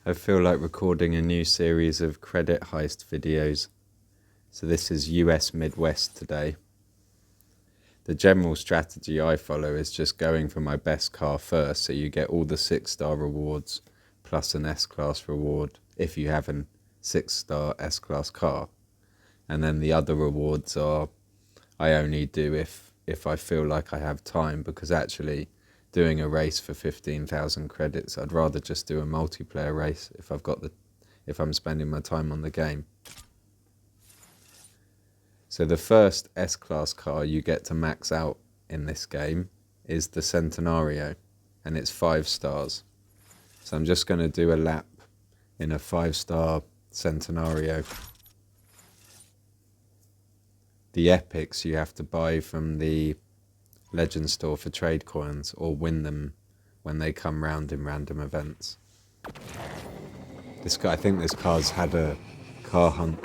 I feel like recording a new series of credit heist videos. So this is US Midwest today. The general strategy I follow is just going for my best car first, so you get all the 6-star rewards plus an S-Class reward if you have a 6-star S-Class car. And then the other rewards are I only do if I feel like I have time, because actually doing a race for 15,000 credits, I'd rather just do a multiplayer race if I'm spending my time on the game. So the first S-Class car you get to max out in this game is the Centenario, and it's 5 stars. So I'm just going to do a lap in a 5-star Centenario. The epics you have to buy from the Legend store for trade coins, or win them when they come round in random events. I think this car's had a car hunt.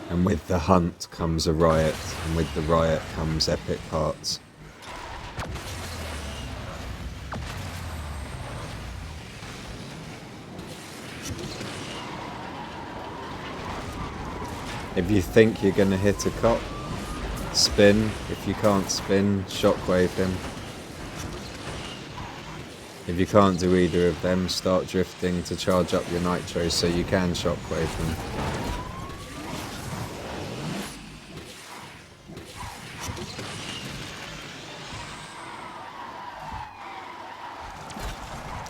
And with the hunt comes a riot, and with the riot comes epic parts. If you think you're going to hit a cop, spin. If you can't spin, shockwave him. If you can't do either of them, start drifting to charge up your nitro so you can shockwave them.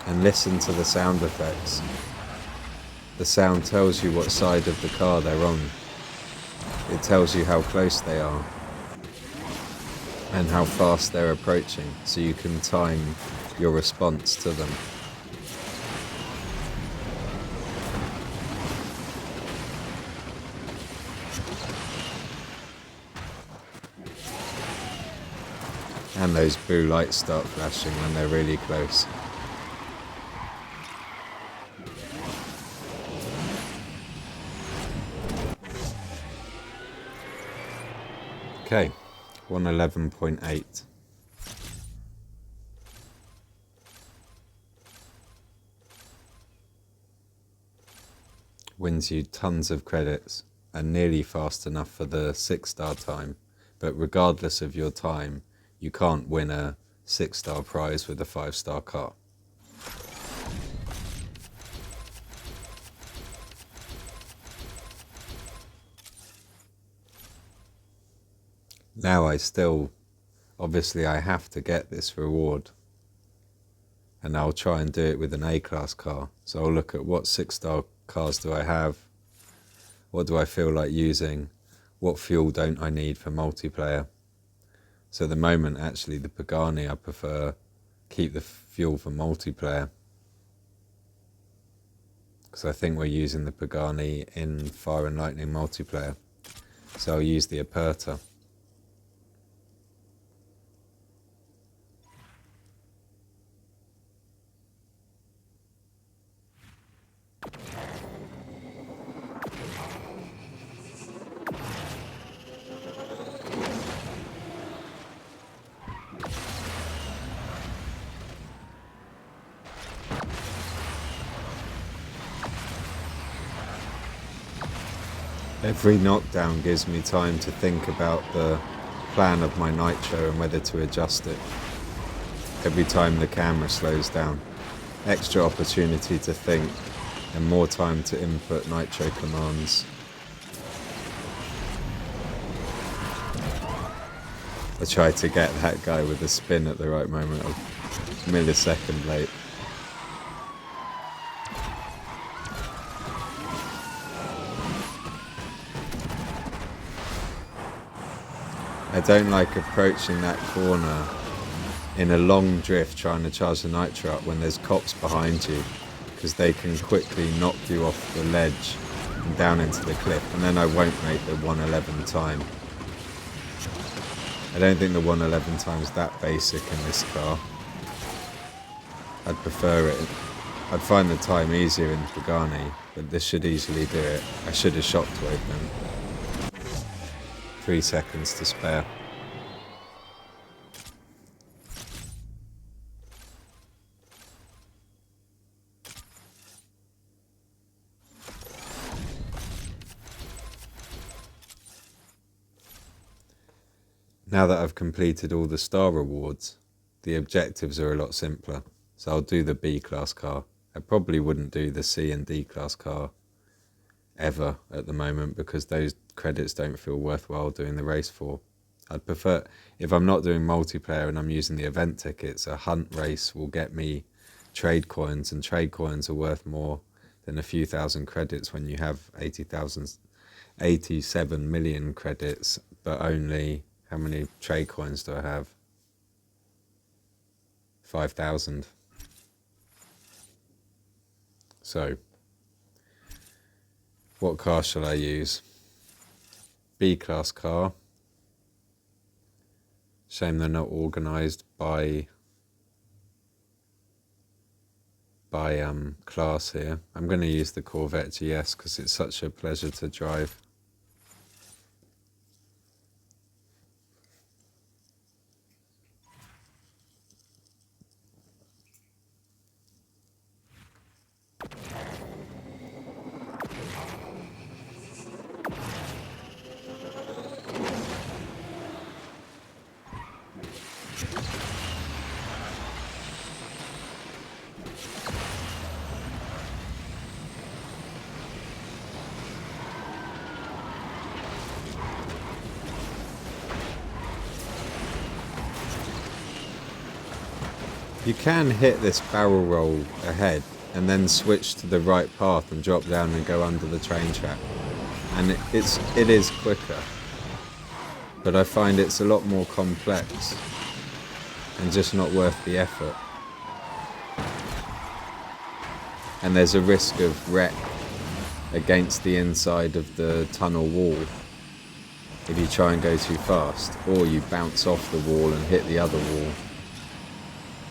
And listen to the sound effects. The sound tells you what side of the car they're on. It tells you how close they are and how fast they're approaching, so you can time your response to them. And those blue lights start flashing when they're really close. Okay, 111.8. Wins you tons of credits and nearly fast enough for the 6-star time, but regardless of your time, you can't win a 6-star prize with a 5-star car. Now obviously I have to get this reward, and I'll try and do it with an A-class car. So I'll look at what 6-star cars do I have, what do I feel like using, what fuel don't I need for multiplayer. So at the moment, actually, the Pagani, I prefer keep the fuel for multiplayer, because I think we're using the Pagani in Fire and Lightning multiplayer. So I'll use the Aperta. Every knockdown gives me time to think about the plan of my nitro and whether to adjust it. Every time the camera slows down, extra opportunity to think and more time to input nitro commands. I tried to get that guy with a spin at the right moment, a millisecond late. I don't like approaching that corner in a long drift trying to charge the nitro up when there's cops behind you, because they can quickly knock you off the ledge and down into the cliff, and then I won't make the 111 time. I don't think the 111 time's that basic in this car. I'd prefer it. I'd find the time easier in Pagani, but this should easily do it. I should have shockwaved them. 3 seconds to spare. Now that I've completed all the star rewards, the objectives are a lot simpler. So I'll do the B class car. I probably wouldn't do the C and D class car ever at the moment because those credits don't feel worthwhile doing the race for. I'd prefer, if I'm not doing multiplayer and I'm using the event tickets, a hunt race will get me trade coins, and trade coins are worth more than a few thousand credits when you have 87 million credits, but only, how many trade coins do I have? 5,000. So, what car shall I use? B class car. Shame they're not organised by class here. I'm going to use the Corvette GS because it's such a pleasure to drive. You can hit this barrel roll ahead and then switch to the right path and drop down and go under the train track, and it is quicker, but I find it's a lot more complex and just not worth the effort, and there's a risk of wreck against the inside of the tunnel wall if you try and go too fast, or you bounce off the wall and hit the other wall.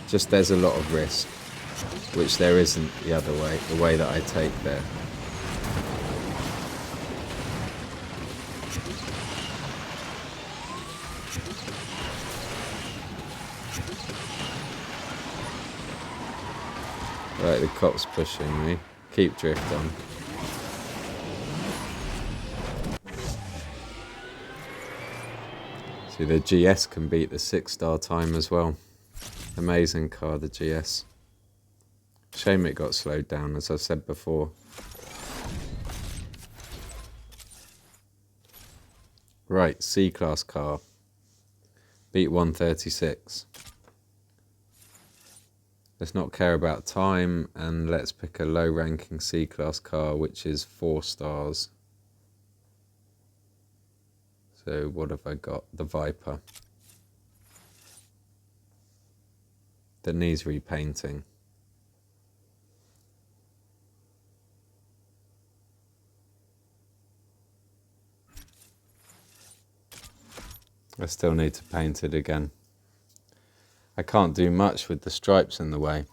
Just there's a lot of risk, which there isn't the other way, the way that I take there. Right, the cop's pushing me. Keep drift on. See, the GS can beat the 6-star time as well. Amazing car, the GS. Shame it got slowed down, as I've said before. Right, C-class car. Beat 136. Let's not care about time, and let's pick a low-ranking C-class car, which is 4 stars. So what have I got? The Viper. That needs repainting. I still need to paint it again. I can't do much with the stripes in the way.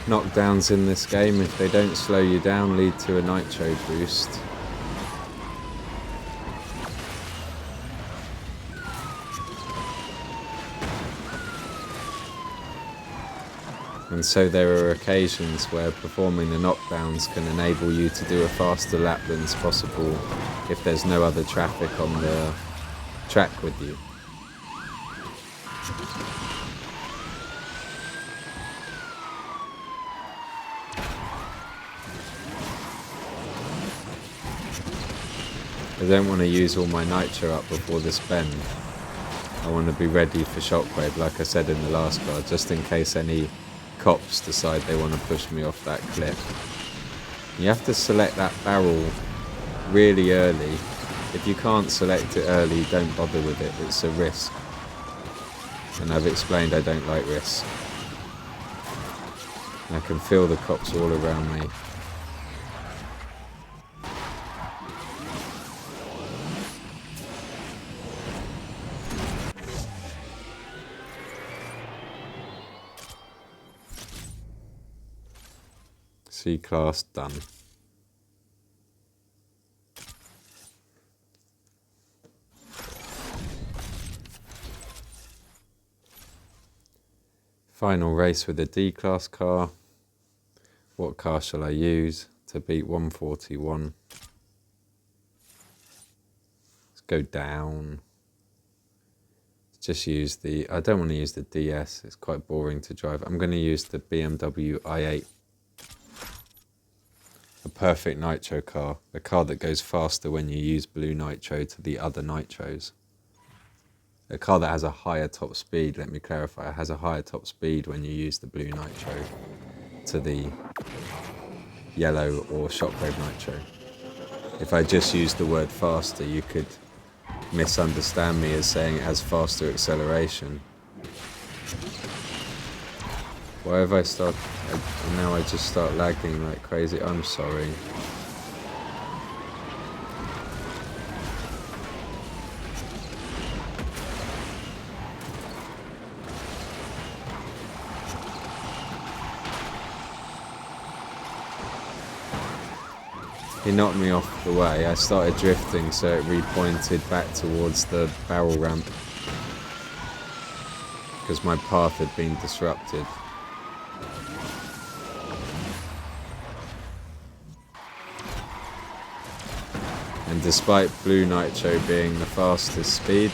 Knockdowns in this game, if they don't slow you down, lead to a nitro boost. And so there are occasions where performing the knockdowns can enable you to do a faster lap than's possible if there's no other traffic on the track with you. I don't want to use all my nitro up before this bend. I want to be ready for shockwave, like I said in the last car, just in case any cops decide they want to push me off that cliff. You have to select that barrel really early. If you can't select it early, don't bother with it. It's a risk. And I've explained I don't like risks. I can feel the cops all around me. C-Class done. Final race with a D-Class car. What car shall I use to beat 141? Let's go down. Just use the, I don't want to use the DS, it's quite boring to drive. I'm going to use the BMW i8. A perfect nitro car, a car that goes faster when you use blue nitro to the other nitros. A car that has a higher top speed, let me clarify, it has a higher top speed when you use the blue nitro to the yellow or shockwave nitro. If I just used the word faster, you could misunderstand me as saying it has faster acceleration. Why have I started, now I just start lagging like crazy, I'm sorry. He knocked me off the way. I started drifting, so it repointed back towards the barrel ramp because my path had been disrupted. And despite blue nitro being the fastest speed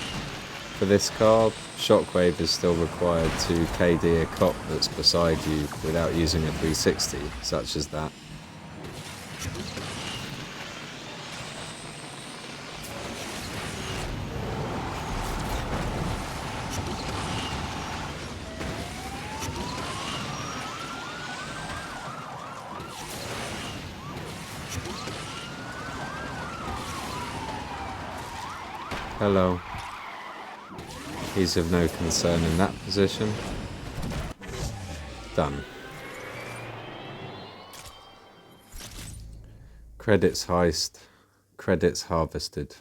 for this car, shockwave is still required to KD a cop that's beside you without using a 360, such as that. Hello. He's of no concern in that position. Done. Credits heist. Credits harvested.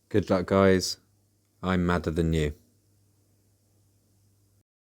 Good luck, guys. I'm madder than you.